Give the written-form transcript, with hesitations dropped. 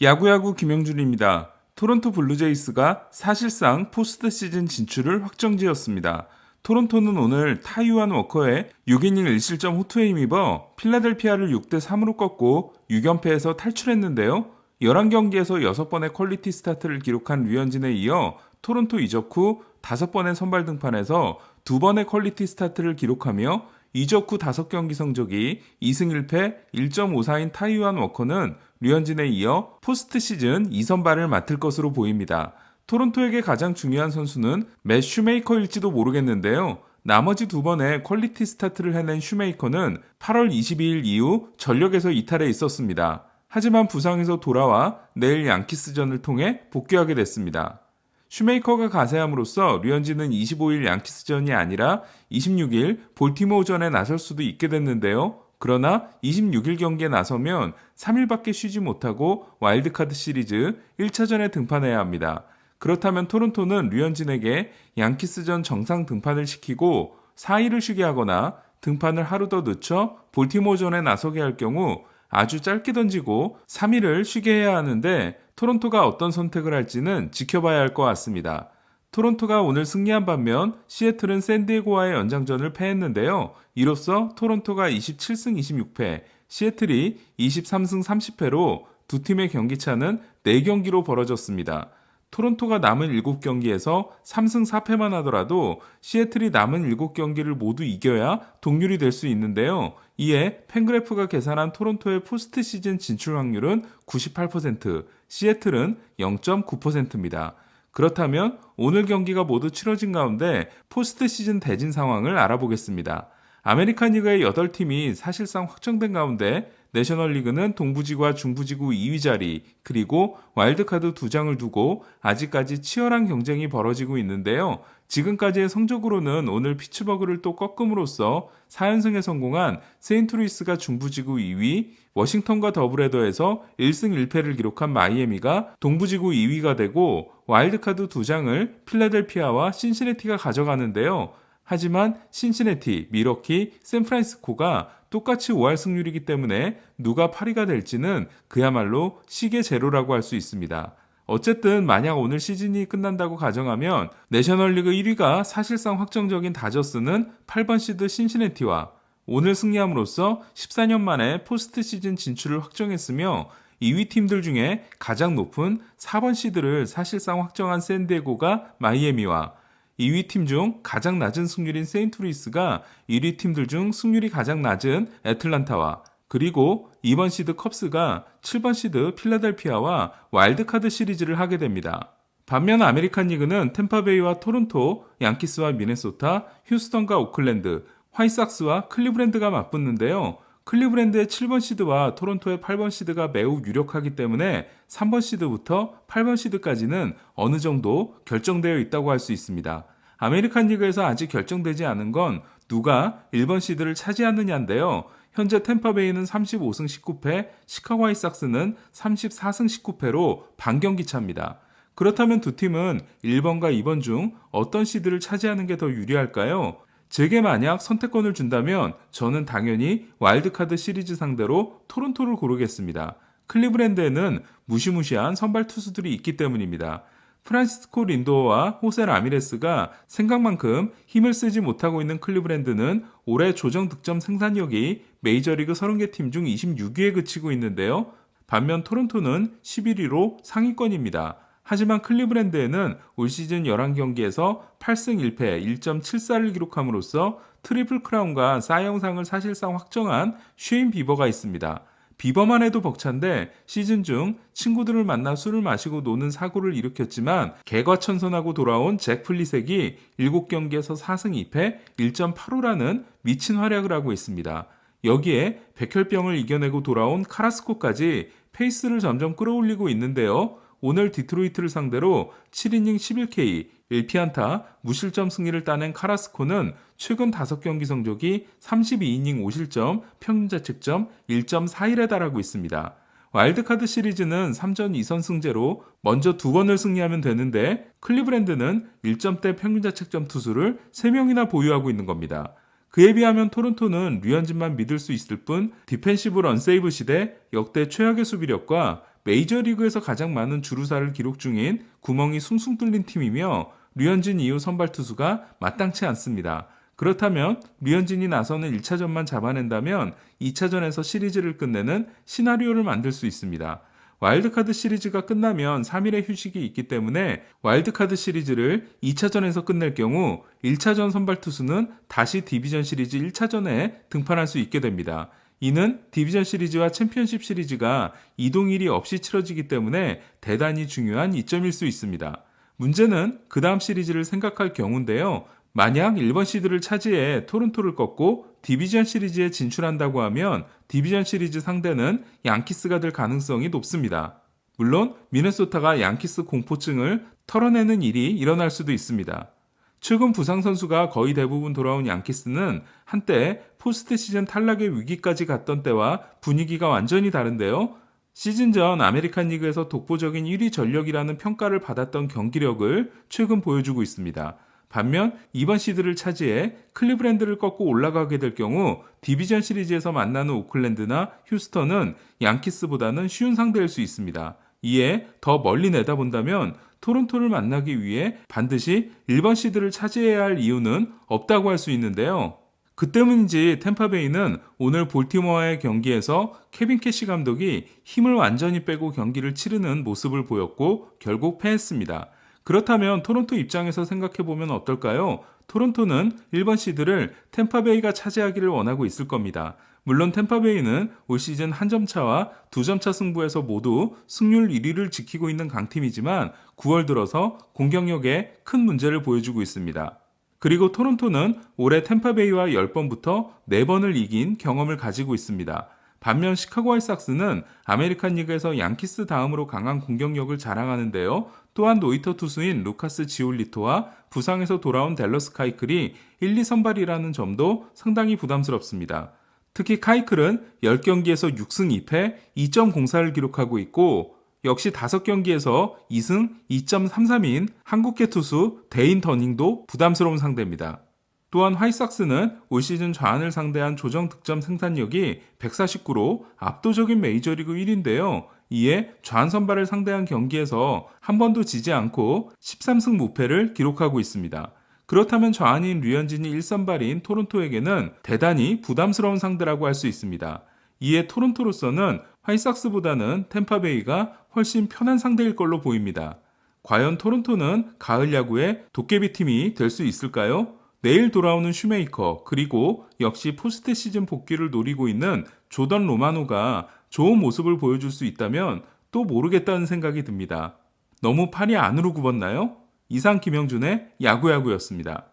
야구야구 김영준입니다. 토론토 블루제이스가 사실상 포스트 시즌 진출을 확정지었습니다. 토론토는 오늘 타이완 워커의 6이닝 1실점 호투에 힘입어 필라델피아를 6대3으로 꺾고 6연패에서 탈출했는데요. 11경기에서 6번의 퀄리티 스타트를 기록한 류현진에 이어 토론토 이적 후 5번의 선발 등판에서 2번의 퀄리티 스타트를 기록하며 이적 후 5경기 성적이 2승 1패 1.54인 타이완 워커는 류현진에 이어 포스트 시즌 2선발을 맡을 것으로 보입니다. 토론토에게 가장 중요한 선수는 맷 슈메이커일지도 모르겠는데요. 나머지 2번의 퀄리티 스타트를 해낸 슈메이커는 8월 22일 이후 전력에서 이탈해 있었습니다. 하지만 부상에서 돌아와 내일 양키스전을 통해 복귀하게 됐습니다. 슈메이커가 가세함으로써 류현진은 25일 양키스전이 아니라 26일 볼티모어전에 나설 수도 있게 됐는데요. 그러나 26일 경기에 나서면 3일밖에 쉬지 못하고 와일드카드 시리즈 1차전에 등판해야 합니다. 그렇다면 토론토는 류현진에게 양키스전 정상 등판을 시키고 4일을 쉬게 하거나 등판을 하루 더 늦춰 볼티모어전에 나서게 할 경우 아주 짧게 던지고 3일을 쉬게 해야 하는데 토론토가 어떤 선택을 할지는 지켜봐야 할 것 같습니다. 토론토가 오늘 승리한 반면 시애틀은 샌디에고와의 연장전을 패했는데요. 이로써 토론토가 27승 26패, 시애틀이 23승 30패로 두 팀의 경기차는 4경기로 벌어졌습니다. 토론토가 남은 7경기에서 3승 4패만 하더라도 시애틀이 남은 7경기를 모두 이겨야 동률이 될 수 있는데요. 이에 팬그래프가 계산한 토론토의 포스트 시즌 진출 확률은 98%, 시애틀은 0.9%입니다. 그렇다면 오늘 경기가 모두 치러진 가운데 포스트 시즌 대진 상황을 알아보겠습니다. 아메리칸 리그의 8팀이 사실상 확정된 가운데 내셔널리그는 동부지구와 중부지구 2위 자리 그리고 와일드카드 2장을 두고 아직까지 치열한 경쟁이 벌어지고 있는데요. 지금까지의 성적으로는 오늘 피츠버그를 또 꺾음으로써 4연승에 성공한 세인트루이스가 중부지구 2위, 워싱턴과 더블헤더에서 1승 1패를 기록한 마이애미가 동부지구 2위가 되고 와일드카드 2장을 필라델피아와 신시내티가 가져가는데요. 하지만 신시내티, 미러키, 샌프란시스코가 똑같이 5할 승률이기 때문에 누가 8위가 될지는 그야말로 시계 제로라고 할 수 있습니다. 어쨌든 만약 오늘 시즌이 끝난다고 가정하면 내셔널리그 1위가 사실상 확정적인 다저스는 8번 시드 신시내티와 오늘 승리함으로써 14년 만에 포스트 시즌 진출을 확정했으며 2위 팀들 중에 가장 높은 4번 시드를 사실상 확정한 샌디에고가 마이애미와 2위 팀 중 가장 낮은 승률인 세인트루이스가 1위 팀들 중 승률이 가장 낮은 애틀란타와 그리고 2번 시드 컵스가 7번 시드 필라델피아와 와일드카드 시리즈를 하게 됩니다. 반면 아메리칸 리그는 템파베이와 토론토, 양키스와 미네소타, 휴스턴과 오클랜드, 화이삭스와 클리브랜드가 맞붙는데요. 클리브랜드의 7번 시드와 토론토의 8번 시드가 매우 유력하기 때문에 3번 시드부터 8번 시드까지는 어느 정도 결정되어 있다고 할 수 있습니다. 아메리칸 리그에서 아직 결정되지 않은 건 누가 1번 시드를 차지하느냐인데요. 현재 템파베이는 35승 19패, 시카고 화이삭스는 34승 19패로 반경기 차입니다. 그렇다면 두 팀은 1번과 2번 중 어떤 시드를 차지하는 게 더 유리할까요? 제게 만약 선택권을 준다면 저는 당연히 와일드카드 시리즈 상대로 토론토를 고르겠습니다. 클리브랜드에는 무시무시한 선발 투수들이 있기 때문입니다. 프란시스코 린도어와 호세 라미레스가 생각만큼 힘을 쓰지 못하고 있는 클리브랜드는 올해 조정 득점 생산력이 메이저리그 30개 팀 중 26위에 그치고 있는데요. 반면 토론토는 11위로 상위권입니다. 하지만 클리브랜드에는 올 시즌 11경기에서 8승 1패 1.74를 기록함으로써 트리플 크라운과 사이영상을 사실상 확정한 쉐인 비버가 있습니다. 비버만 해도 벅찬데 시즌 중 친구들을 만나 술을 마시고 노는 사고를 일으켰지만 개과천선하고 돌아온 잭 플리색이 7경기에서 4승 2패 1.85라는 미친 활약을 하고 있습니다. 여기에 백혈병을 이겨내고 돌아온 카라스코까지 페이스를 점점 끌어올리고 있는데요. 오늘 디트로이트를 상대로 7이닝 11K, 1피안타, 무실점 승리를 따낸 카라스코는 최근 5경기 성적이 32이닝 5실점, 평균자책점 1.41에 달하고 있습니다. 와일드카드 시리즈는 3전 2선승제로 먼저 2번을 승리하면 되는데 클리브랜드는 1점대 평균자책점 투수를 3명이나 보유하고 있는 겁니다. 그에 비하면 토론토는 류현진만 믿을 수 있을 뿐 디펜시브 런세이브 시대 역대 최악의 수비력과 메이저리그에서 가장 많은 주루사를 기록 중인 구멍이 숭숭 뚫린 팀이며 류현진 이후 선발 투수가 마땅치 않습니다. 그렇다면 류현진이 나서는 1차전만 잡아낸다면 2차전에서 시리즈를 끝내는 시나리오를 만들 수 있습니다. 와일드카드 시리즈가 끝나면 3일의 휴식이 있기 때문에 와일드카드 시리즈를 2차전에서 끝낼 경우 1차전 선발 투수는 다시 디비전 시리즈 1차전에 등판할 수 있게 됩니다. 이는 디비전 시리즈와 챔피언십 시리즈가 이동일이 없이 치러지기 때문에 대단히 중요한 이점일 수 있습니다. 문제는 그 다음 시리즈를 생각할 경우인데요. 만약 1번 시드를 차지해 토론토를 꺾고 디비전 시리즈에 진출한다고 하면 디비전 시리즈 상대는 양키스가 될 가능성이 높습니다. 물론 미네소타가 양키스 공포증을 털어내는 일이 일어날 수도 있습니다. 최근 부상 선수가 거의 대부분 돌아온 양키스는 한때 포스트 시즌 탈락의 위기까지 갔던 때와 분위기가 완전히 다른데요. 시즌 전 아메리칸 리그에서 독보적인 1위 전력이라는 평가를 받았던 경기력을 최근 보여주고 있습니다. 반면 이번 시드를 차지해 클리브랜드를 꺾고 올라가게 될 경우 디비전 시리즈에서 만나는 오클랜드나 휴스턴은 양키스보다는 쉬운 상대일 수 있습니다. 이에 더 멀리 내다본다면 토론토를 만나기 위해 반드시 1번 시드를 차지해야 할 이유는 없다고 할 수 있는데요. 그 때문인지 템파베이는 오늘 볼티모어의 경기에서 케빈 캐시 감독이 힘을 완전히 빼고 경기를 치르는 모습을 보였고 결국 패했습니다. 그렇다면 토론토 입장에서 생각해보면 어떨까요? 토론토는 1번 시드를 템파베이가 차지하기를 원하고 있을 겁니다. 물론 템파베이는 올 시즌 한 점 차와 2점 차 승부에서 모두 승률 1위를 지키고 있는 강팀이지만 9월 들어서 공격력에 큰 문제를 보여주고 있습니다. 그리고 토론토는 올해 템파베이와 10번부터 4번을 이긴 경험을 가지고 있습니다. 반면 시카고 화이트삭스는 아메리칸 리그에서 양키스 다음으로 강한 공격력을 자랑하는데요. 또한 노히터 투수인 루카스 지올리토와 부상에서 돌아온 댈러스 카이클이 1, 2선발이라는 점도 상당히 부담스럽습니다. 특히 카이클은 10경기에서 6승 2패 2.04를 기록하고 있고 역시 5경기에서 2승 2.33인 한국계 투수 데인 더닝도 부담스러운 상대입니다. 또한 화이트삭스는 올 시즌 좌안을 상대한 조정 득점 생산력이 149로 압도적인 메이저리그 1위인데요. 이에 좌안 선발을 상대한 경기에서 한 번도 지지 않고 13승 무패를 기록하고 있습니다. 그렇다면 좌안인 류현진이 1선발인 토론토에게는 대단히 부담스러운 상대라고 할 수 있습니다. 이에 토론토로서는 화이트삭스보다는 템파베이가 훨씬 편한 상대일 걸로 보입니다. 과연 토론토는 가을 야구의 도깨비 팀이 될 수 있을까요? 내일 돌아오는 슈메이커 그리고 역시 포스트 시즌 복귀를 노리고 있는 조던 로마노가 좋은 모습을 보여줄 수 있다면 또 모르겠다는 생각이 듭니다. 너무 팔이 안으로 굽었나요? 이상 김영준의 야구야구였습니다.